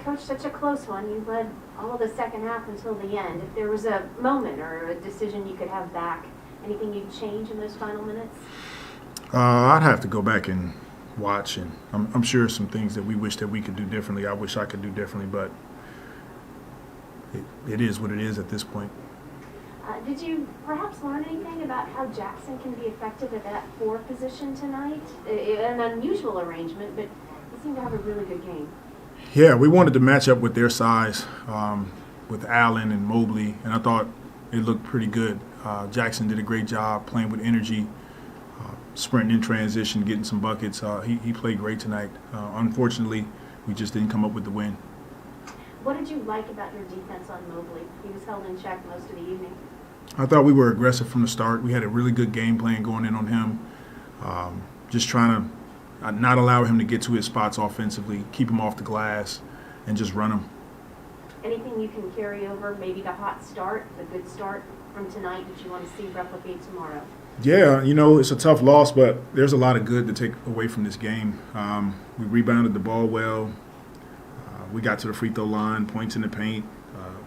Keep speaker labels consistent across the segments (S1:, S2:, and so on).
S1: Coach, such a close one. You led all of the second half until the end. If there was a moment or a decision you could have back, anything you'd change in those final minutes?
S2: I'd have to go back and watch, and I'm sure some things that we wish that we could do differently. I wish I could do differently, but it is what it is at this point.
S1: Did you perhaps learn anything about how Jackson can be effective at that 4 position tonight? An unusual arrangement, but he seemed to have a really good game.
S2: Yeah, we wanted to match up with their size, with Allen and Mobley, and I thought it looked pretty good. Jackson did a great job playing with energy, sprinting in transition, getting some buckets. He played great tonight. Unfortunately, we just didn't come up with the win.
S1: What did you like about your defense on Mobley? He was held in check most of the evening.
S2: I thought we were aggressive from the start. We had a really good game plan going in on him. Just trying to not allow him to get to his spots offensively, keep him off the glass, and just run him.
S1: Anything you can carry over, maybe the hot start, the good start from tonight that you want to see replicate tomorrow?
S2: Yeah, it's a tough loss, but there's a lot of good to take away from this game. We rebounded the ball well. We got to the free throw line, points in the paint.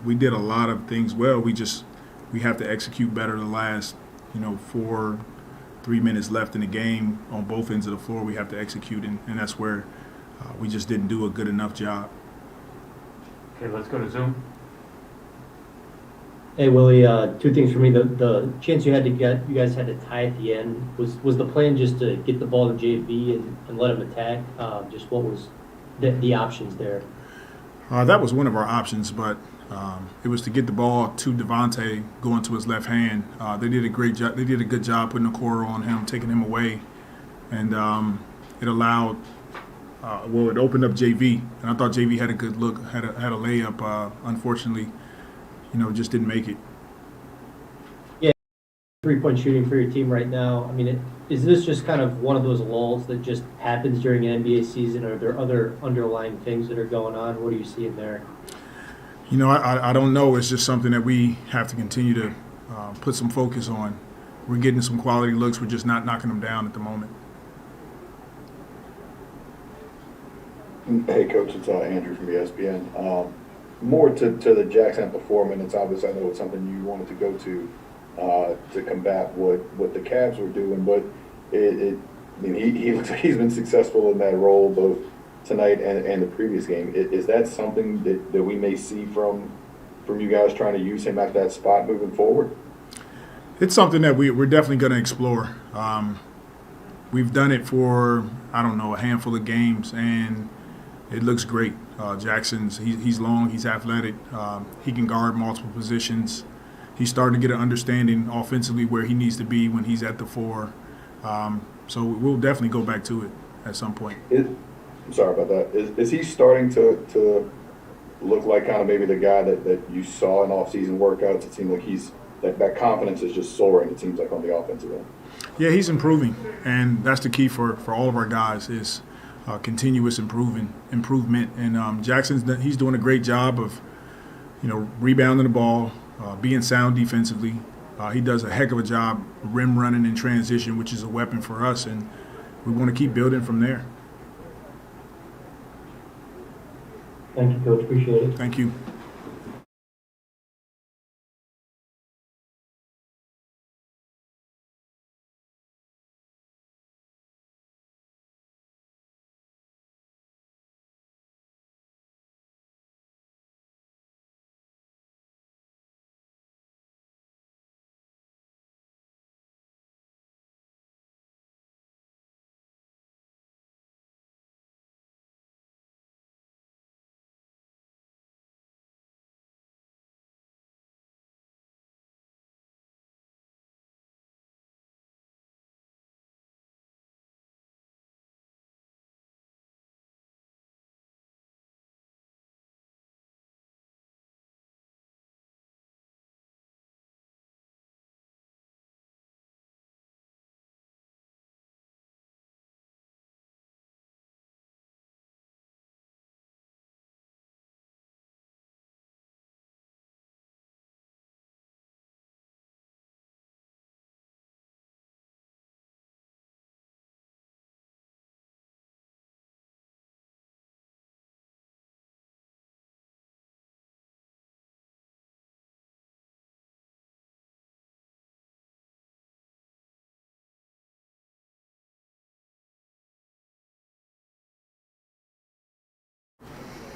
S2: We did a lot of things well. We have to execute better the last, 3 minutes left in the game on both ends of the floor. We have to execute, and that's where we just didn't do a good enough job.
S3: Okay, let's go to Zoom.
S4: Hey, Willie, 2 things for me. The chance you guys had to tie at the end. Was the plan just to get the ball to JV and let him attack? Just what was the options there?
S2: That was one of our options, but it was to get the ball to Devontae going to his left hand. They did a great job. They did a good job putting a core on him, taking him away, and it allowed. It opened up JV, and I thought JV had a good look, had a layup. Unfortunately, just didn't make it.
S4: Yeah, 3-point shooting for your team right now. I mean, is this just kind of one of those lulls that just happens during an NBA season, or are there other underlying things that are going on? What are you seeing there?
S2: I don't know. It's just something that we have to continue to put some focus on. We're getting some quality looks. We're just not knocking them down at the moment.
S5: Hey, Coach, it's Andrew from ESPN. More to the Jackson at the 4 minutes. Obviously, I know it's something you wanted to go to combat what the Cavs were doing, but he looks like he's been successful in that role both tonight and the previous game. Is that something that we may see from you guys trying to use him at that spot moving forward?
S2: It's something that we're definitely going to explore. We've done it for, a handful of games, and it looks great. He's long, he's athletic, he can guard multiple positions. He's starting to get an understanding offensively where he needs to be when he's at the 4. So we'll definitely go back to it at some point.
S5: I'm sorry about that. Is he starting to look like kind of maybe the guy that you saw in off-season workouts? It seemed like that confidence is just soaring, it seems like, on the offensive end.
S2: Yeah, he's improving, and that's the key for all of our guys is continuous improvement. And he's doing a great job of, rebounding the ball, being sound defensively. He does a heck of a job rim running in transition, which is a weapon for us, and we want to keep building from there.
S4: Thank you, Coach. Appreciate it.
S2: Thank you.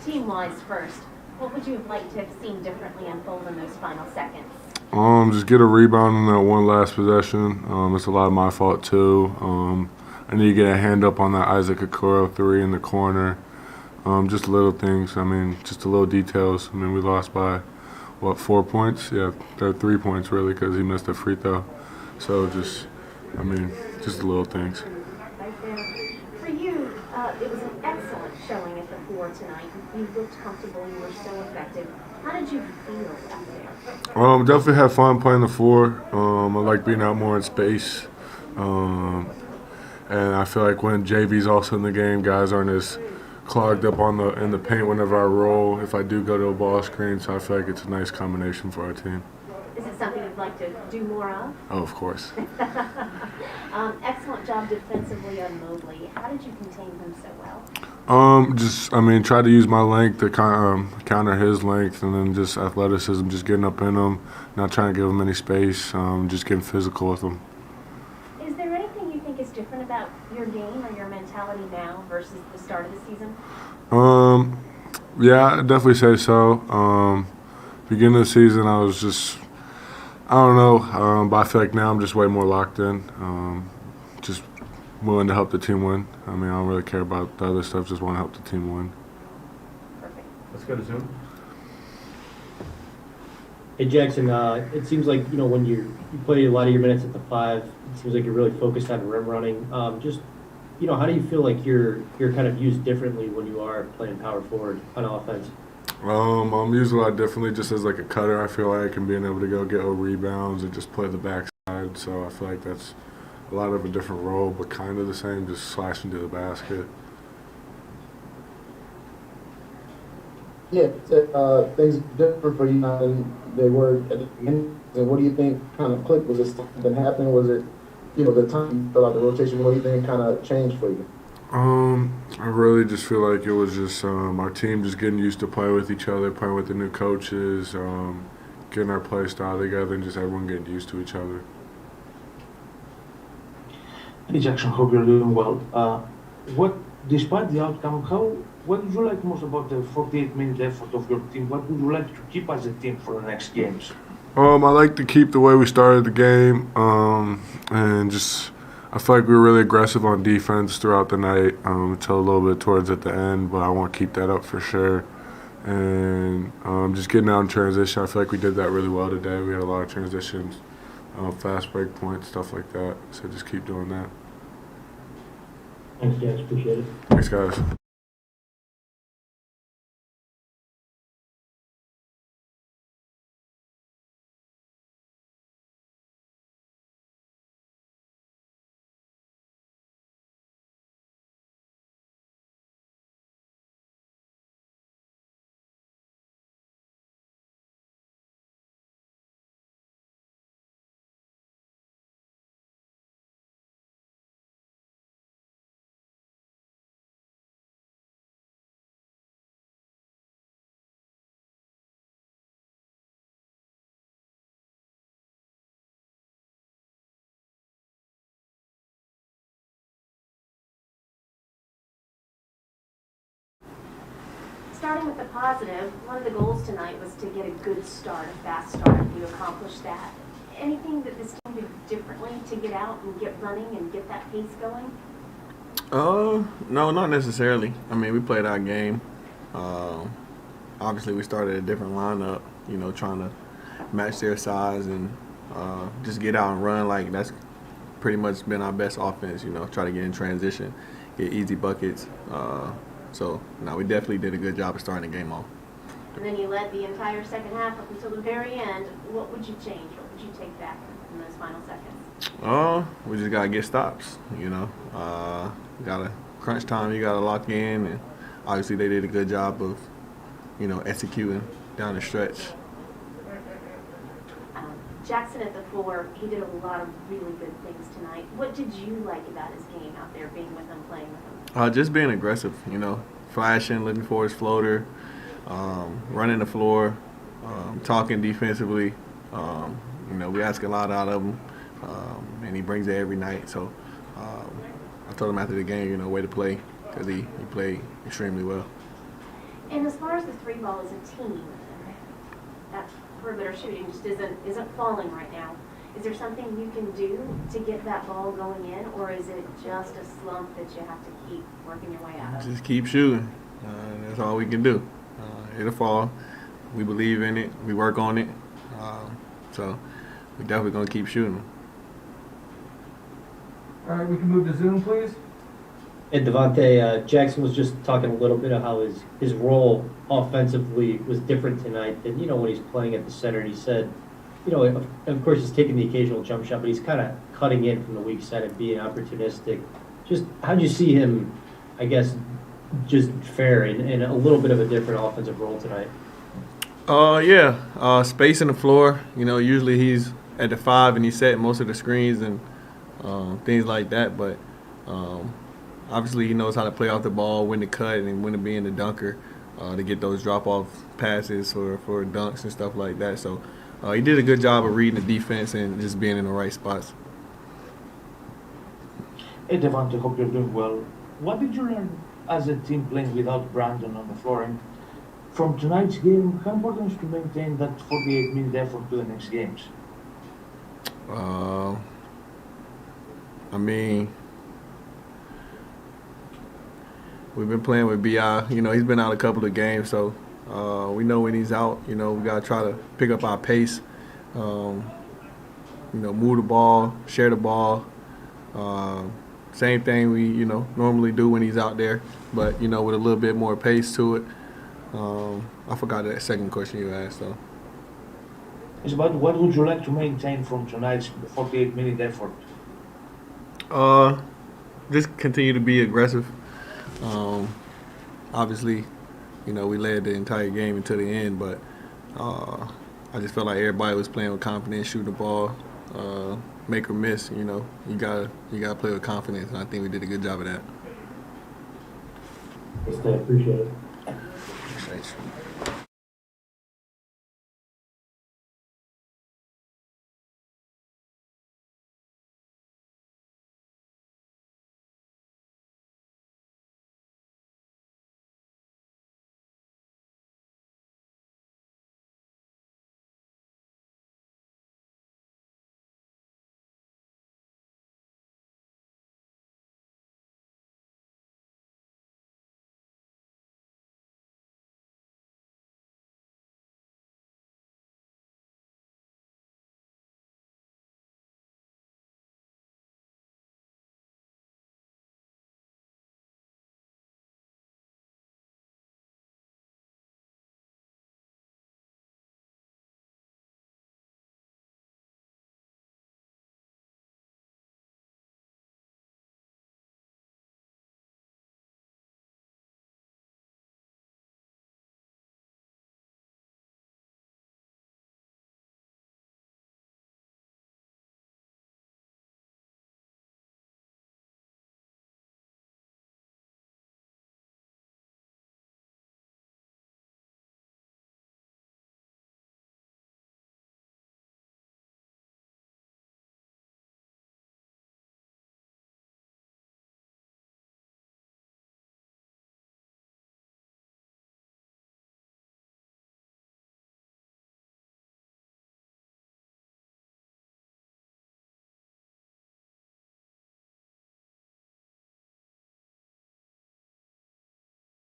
S1: team-wise first, what would you have liked to have seen differently unfold in those final seconds?
S6: Just get a rebound in that one last possession. It's a lot of my fault too. I need to get a hand up on that Isaac Okoro 3 in the corner. Just little things. I mean, just the little details. I mean, we lost by, 4 points? Yeah, 3 points really, because he missed a free throw. So just the little things.
S1: Right there. For you, it was an excellent showing at the 4 tonight. You looked comfortable. You were so effective. How did you feel out there?
S6: Definitely had fun playing the 4. I like being out more in space. And I feel like when JV's also in the game, guys aren't as clogged up in the paint whenever I roll, if I do go to a ball screen. So I feel like it's a nice combination for our team.
S1: Is it something you'd like to do more of?
S6: Oh, of course.
S1: Excellent job defensively on Mobley. How did you contain him so well?
S6: Try to use my length to counter his length, and then just athleticism, just getting up in him, not trying to give him any space, just getting physical with him.
S1: Is there anything you think is different about your game or your mentality now versus the start of the season?
S6: Yeah, I'd definitely say so. Beginning of the season, I was just, I don't know, but I feel like now I'm just way more locked in, just willing to help the team win. I mean, I don't really care about the other stuff, just want to help the team win.
S1: Perfect.
S3: Let's go to Zoom.
S4: Hey Jackson, it seems like when you play a lot of your minutes at the 5, it seems like you're really focused on rim running. How do you feel like you're kind of used differently when you are playing power forward on offense?
S6: I'm used a lot differently, just as like a cutter. I feel like, and being able to go get rebounds and just play the backside. So I feel like that's a lot of a different role, but kind of the same, just slashing to the basket.
S7: Yeah, things different for you now than they were at the beginning. And what do you think kind of clicked? Was it something happened? Was it, the time you fell out the rotation? What do you think kind of changed for you?
S6: I really just feel like it was just our team just getting used to play with each other, playing with the new coaches, getting our play style together, and just everyone getting used to each other.
S8: Hey Jackson, hope you're doing well. Despite the outcome, what did you like most about the 48-minute effort of your team? What would you like to keep as a team for the next games?
S6: I like to keep the way we started the game, and just I feel like we were really aggressive on defense throughout the night until a little bit towards at the end, but I want to keep that up for sure. And just getting out in transition, I feel like we did that really well today. We had a lot of transitions, fast break points, stuff like that. So just keep doing that.
S4: Thanks, guys. Appreciate it.
S6: Thanks, guys.
S1: Starting with the positive, one of the goals tonight was to get a good start, a fast start. You accomplished that. Anything that this team did differently to get out and get running and get that pace going?
S9: No, not necessarily. I mean, we played our game. Obviously, we started a different lineup, trying to match their size and just get out and run. Like, that's pretty much been our best offense, try to get in transition, get easy buckets. We definitely did a good job of starting the game off.
S1: And then you led the entire second half up until the very end. What would you change? What would you take back in those final seconds?
S9: We just got to get stops, Got to crunch time, you got to lock in. And obviously they did a good job of, executing down the stretch.
S1: Jackson at the 4, he did a lot of really good things tonight. What did you like about his game out there, being with him, playing with him?
S9: Just being aggressive, flashing, looking for his floater, running the floor, talking defensively. We ask a lot out of him, and he brings it every night. So I told him after the game, way to play, because he played extremely well.
S1: And as far as the three ball as a team, that perimeter shooting just isn't falling right now. Is there something you can do to get that ball going in, or is it just a slump that you have to keep working your way out of?
S9: Just keep shooting. That's all we can do. It'll fall. We believe in it. We work on it. So we're definitely going to keep shooting.
S10: All right, we can move to Zoom, please.
S4: And Devontae, Jackson was just talking a little bit of how his role offensively was different tonight than, when he's playing at the center. And he said, of course he's taking the occasional jump shot, but he's kind of cutting in from the weak side and being opportunistic. Just how'd you see him, I guess, just fare in a little bit of a different offensive role tonight?
S9: Spacing the floor. Usually he's at the 5 and he's setting most of the screens and things like that. But obviously he knows how to play off the ball, when to cut, and when to be in the dunker to get those drop-off passes for dunks and stuff like that. So he did a good job of reading the defense and just being in the right spots.
S8: Hey, Devontae, hope you're doing well. What did you learn as a team playing without Brandon on the floor? And from tonight's game, how important is to maintain that 48-minute effort to the next games?
S9: We've been playing with B.I. He's been out a couple of games, so we know when he's out. We got to try to pick up our pace, move the ball, share the ball. Same thing we, normally do when he's out there, but, with a little bit more pace to it. I forgot that second question you asked, though.
S8: It's about what would you like to maintain from tonight's 48-minute effort?
S9: Just continue to be aggressive. Obviously, we led the entire game until the end, but I just felt like everybody was playing with confidence, shooting the ball, make or miss. You gotta play with confidence, and I think we did a good job of that.
S4: Appreciate it.
S9: Thanks.